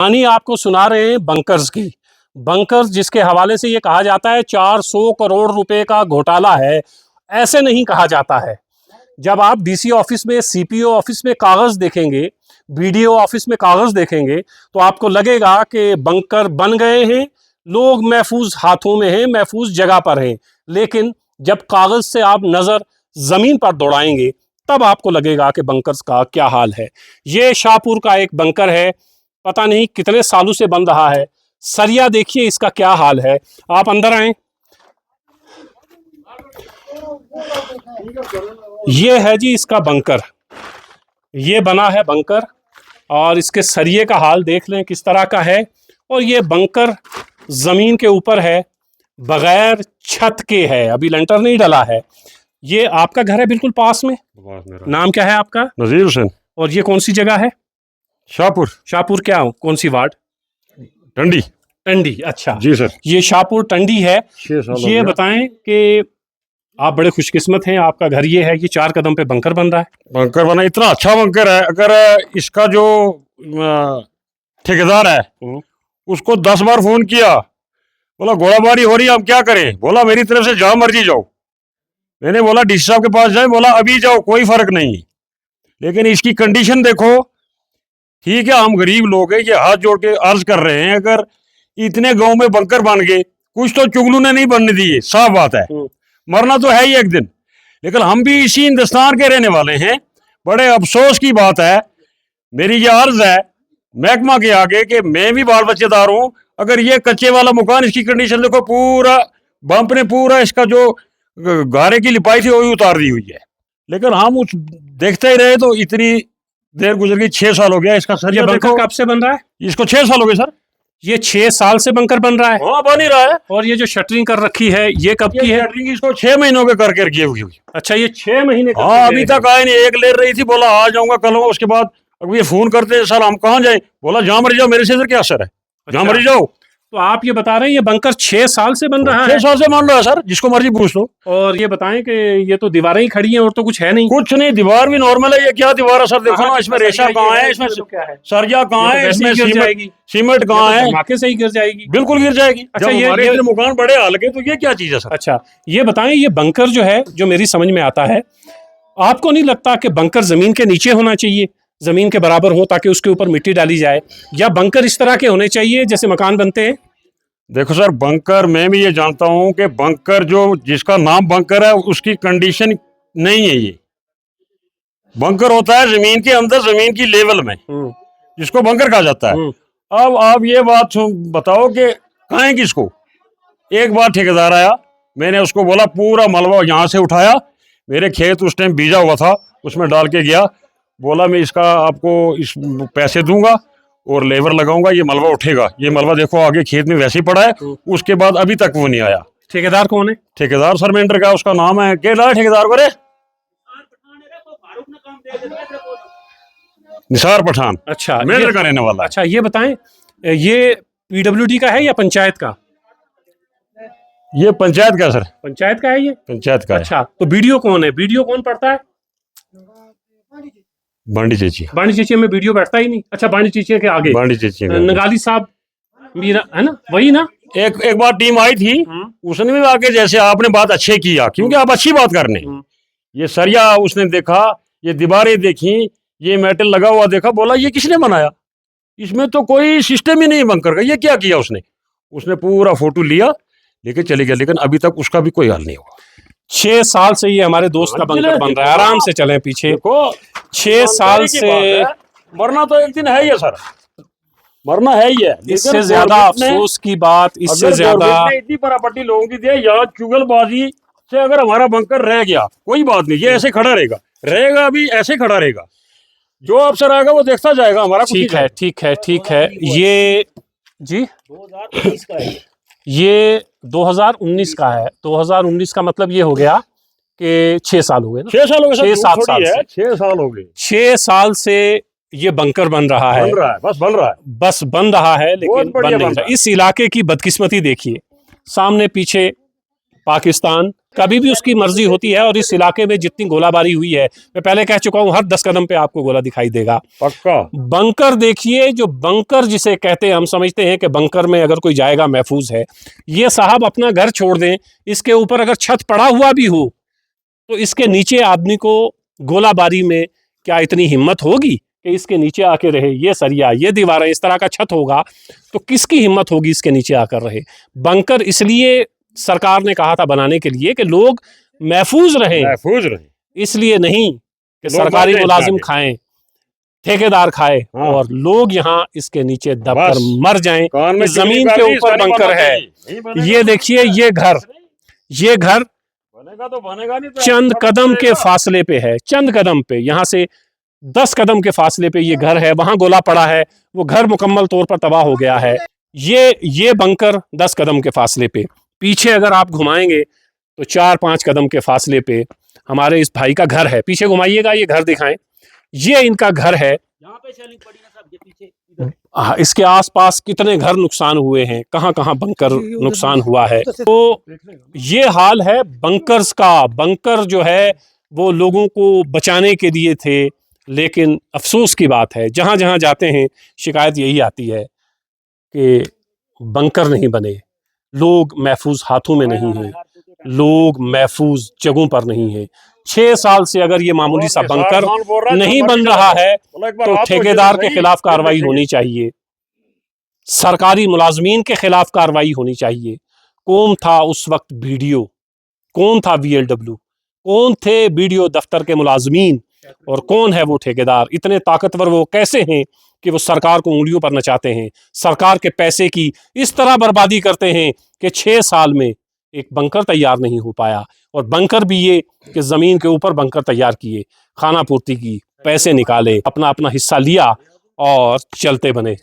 कहानी आपको सुना रहे हैं बंकर्स की। बंकर्स जिसके हवाले से ये कहा जाता है 400 करोड़ रुपए का घोटाला है, ऐसे नहीं कहा जाता है। जब आप डीसी ऑफिस में, सीपीओ ऑफिस में कागज देखेंगे, बीडीओ ऑफिस में कागज देखेंगे, तो आपको लगेगा कि बंकर बन गए हैं, लोग महफूज हाथों में हैं, महफूज जगह पर हैं। लेकिन जब कागज से आप नजर जमीन पर दौड़ाएंगे तब आपको लगेगा कि बंकर्स का क्या हाल है। ये शाहपुर का एक बंकर है, पता नहीं कितने सालों से बन रहा है। सरिया देखिए इसका क्या हाल है। आप अंदर आए। ये है जी इसका बंकर, ये बना है बंकर, और इसके सरिये का हाल देख लें किस तरह का है। और ये बंकर जमीन के ऊपर है, बगैर छत के है, अभी लंटर नहीं डला है। ये आपका घर है बिल्कुल पास में। नाम क्या है आपका? नजीर हुसैन। और ये कौन सी जगह है? शाहपुर। शाहपुर क्या हो, कौन सी वार्ड? टंडी। टंडी, अच्छा जी सर। ये शाहपुर टंडी है। 6 साल ये बताएं कि आप बड़े खुशकिस्मत हैं, आपका घर ये है, ये 4 कदम पे बंकर बन रहा है। बंकर बना, इतना अच्छा बंकर है। अगर इसका जो ठेकेदार है उसको 10 बार फोन किया, बोला गोलाबारी हो रही है, हम क्या करें? बोला मेरी तरफ से जहां मर्जी जाओ। मैंने बोला डीसी साहब के पास जाए, बोला अभी जाओ, कोई फर्क नहीं। लेकिन इसकी कंडीशन देखो। ठीक है, हम गरीब लोग हैं, ये हाथ जोड़ के अर्ज कर रहे हैं, अगर इतने गांव में बंकर बन गए, कुछ तो चुगलू ने नहीं बनने दिए, साफ बात है। मरना तो है ही एक दिन। लेकिन हम भी इसी हिंदुस्तान के रहने वाले हैं। बड़े अफसोस की बात है, मेरी ये अर्ज है महकमा के आगे कि मैं भी बाल बच्चेदार हूं। अगर ये कच्चे वाला मकान, इसकी कंडीशन देखो, पूरा बम्प ने पूरा इसका जो गारे की लिपाई थी वो भी उतार दी हुई है। लेकिन हम उस देखते ही रहे तो इतनी देर गुजर गई। 6 साल हो गया इसका। सर ये बंकर कब से बन रहा है? इसको 6 साल हो गए सर। ये 6 साल से बंकर बन रहा है। हाँ, बन ही रहा है। और ये जो शटरिंग कर रखी है ये कब की है? शटरिंग इसको 6 महीनों के करके रखी हुई। अच्छा, ये 6 महीने का? हाँ, अभी तक आए नहीं। एक ले रही थी, बोला आ जाऊंगा कल। उसके बाद अब ये फोन करते हैं, सर हम कहाँ जाए? बोला जहां मर जाओ, मेरे से क्या असर है, जहां मर जाओ। तो आप ये बता रहे हैं ये बंकर 6 साल से बन रहा है? 6 साल से मान लो है सर, जिसको मर्जी पूछ लो। और ये बताएं कि ये तो दीवारें ही खड़ी हैं और तो कुछ है नहीं। कुछ नहीं, दीवार भी नॉर्मल है। ये क्या दीवार है सर? देखो ना, इसमें रेशा कहाँ है, इसमें सरिया कहाँ है, इसमें सीमेंट कहाँ है? धमाके से ही गिर जाएगी। बिल्कुल गिर जाएगी। अच्छा, ये मकान बड़े हाल के, तो ये क्या चीज है सर? अच्छा, ये बताएं ये बंकर जो है, जो मेरी समझ में आता है, आपको नहीं लगता कि बंकर जमीन के नीचे होना चाहिए, जमीन के बराबर हो, ताकि उसके ऊपर मिट्टी डाली जाए? या बंकर इस तरह के होने चाहिए जैसे मकान बनते हैं? देखो सर, बंकर मैं भी ये जानता हूं कि बंकर जो जिसका नाम बंकर है उसकी कंडीशन नहीं है। ये बंकर होता है जमीन के अंदर, जमीन की लेवल में, जिसको बंकर कहा जाता है। अब आप ये बात बताओ कि कहें किसको? एक बार ठेकेदार आया, मैंने उसको बोला पूरा मलबा यहाँ से उठाया, मेरे खेत उस टाइम बीजा हुआ था, उसमें डाल के गया। बोला मैं इसका आपको इस पैसे दूंगा और लेबर लगाऊंगा, ये मलबा उठेगा। ये मलबा देखो आगे खेत में वैसे ही पड़ा है। उसके बाद अभी तक वो नहीं आया। ठेकेदार कौन है? ठेकेदार सरमेंटर का उसका नाम है। क्या डाला ठेकेदार को? रे निसार पठान। अच्छा, मेंढर का रहने वाला। अच्छा, ये बताएं ये पीडब्ल्यूडी का है या पंचायत का? ये पंचायत का सर। पंचायत का है ये? पंचायत का। अच्छा, तो बीडीओ कौन है? बीडीओ कौन पड़ता है? बांडी चेची। बांडी चेची में वीडियो बैठता ही नहीं। अच्छा, बांडी चेची के आगे बांडी चेची नगाली साहब मीरा है ना, वही ना? एक बार टीम आई थी, उसने भी आके जैसे आपने बात अच्छे किया, क्योंकि आप अच्छी बात करने। ये सरिया उसने देखा, ये दीवारें देखी, ये मेटल लगा हुआ देखा, बोला ये किसने बनाया? इसमें तो कोई सिस्टम ही नहीं बंकर का। ये क्या किया उसने पूरा फोटो लिया, लेके चले गया। लेकिन अभी तक उसका भी कोई हल नहीं हुआ। 6 साल से ये हमारे दोस्त का बंकर बन रहा है। आराम से चलें पीछे। 6 साल से। मरना तो एक दिन है ही सर, मरना है ही है। इससे ज्यादा अफसोस की बात, इससे ज्यादा इतनी प्रॉपर्टी लोगों की दी, यहाँ चुगलबाजी से अगर हमारा बंकर रह गया, कोई बात नहीं, ये ऐसे खड़ा रहेगा अभी ऐसे खड़ा रहेगा। जो अफसर आएगा वो देखता जाएगा हमारा। ठीक है, ठीक है, ठीक है। ये जी 2019 का है। ये 2019 का है। 2019 का मतलब ये हो गया कि 6 साल हो गए ना? 6 साल हो गए, 6-7 साल से। 6 साल हो गए। 6 साल से ये बंकर बन रहा है। बस बन रहा है, बस बन रहा है, लेकिन बन नहीं रहा। इस इलाके की बदकिस्मती देखिए, सामने पीछे पाकिस्तान कभी भी उसकी मर्जी होती है, और इस इलाके में जितनी गोलाबारी हुई है, मैं पहले कह चुका हूं, हर 10 कदम पे आपको गोला दिखाई देगा। पक्का। बंकर देखिए, जो बंकर जिसे कहते हैं, हम समझते हैं कि बंकर में अगर कोई जाएगा महफूज है। ये साहब अपना घर छोड़ दें, इसके ऊपर अगर छत पड़ा हुआ भी हो तो इसके नीचे आदमी को गोलाबारी में क्या इतनी हिम्मत होगी कि इसके नीचे आके रहे? ये सरिया, ये दीवारें, इस तरह का छत होगा तो किसकी हिम्मत होगी इसके नीचे आकर रहे? बंकर इसलिए सरकार ने कहा था बनाने के लिए कि लोग महफूज रहें, महफूज रहे, इसलिए नहीं कि लोग सरकारी मर जाएं मुलाजिम इसमें खाएं, ठेकेदार खाए, हाँ। और लोग यहाँ इसके नीचे दबकर बस। मर जाएं। कान में इस जमीन चुगली के कर दी, ऊपर इसका नहीं बंकर बनना है। चाहिए। नहीं बनेगा ये तो देखिए, ये घर बनेगा तो बनेगा, नहीं तो चंद ऐसा कदम के बनेगा। फासले पे है, चंद कदम पे, यहाँ से 10 कदम के फासले पे ये घर है। वहां गोला पड़ा है, वो घर मुकम्मल तौर पर तबाह हो गया है। ये बंकर 10 कदम के फासले पे, पीछे अगर आप घुमाएंगे तो 4-5 कदम के फासले पे हमारे इस भाई का घर है। पीछे घुमाइएगा, ये घर दिखाएं, ये इनका घर है। इसके आसपास कितने घर नुकसान हुए हैं, कहां कहां बंकर नुकसान हुआ है। तो ये हाल है बंकर्स का। बंकर जो है वो लोगों को बचाने के लिए थे, लेकिन अफसोस की बात है जहां जहां जाते हैं शिकायत यही आती है कि बंकर नहीं बने, लोग महफूज हाथों में नहीं हैं, लोग महफूज जगहों पर नहीं हैं। 6 साल से अगर ये मामूली सा बंकर नहीं बन रहा है तो ठेकेदार के खिलाफ कार्रवाई होनी चाहिए, सरकारी मुलाजमीन के खिलाफ कार्रवाई होनी चाहिए। कौन था उस वक्त बीडीओ, कौन था VLW, कौन थे बीडीओ दफ्तर के मुलाजमीन, और कौन है वो ठेकेदार? इतने ताकतवर वो कैसे हैं कि वो सरकार को उंगलियों पर नचाते हैं, सरकार के पैसे की इस तरह बर्बादी करते हैं कि 6 साल में एक बंकर तैयार नहीं हो पाया। और बंकर भी ये कि जमीन के ऊपर बंकर तैयार किए, खाना पूर्ति की, पैसे निकाले, अपना अपना हिस्सा लिया और चलते बने।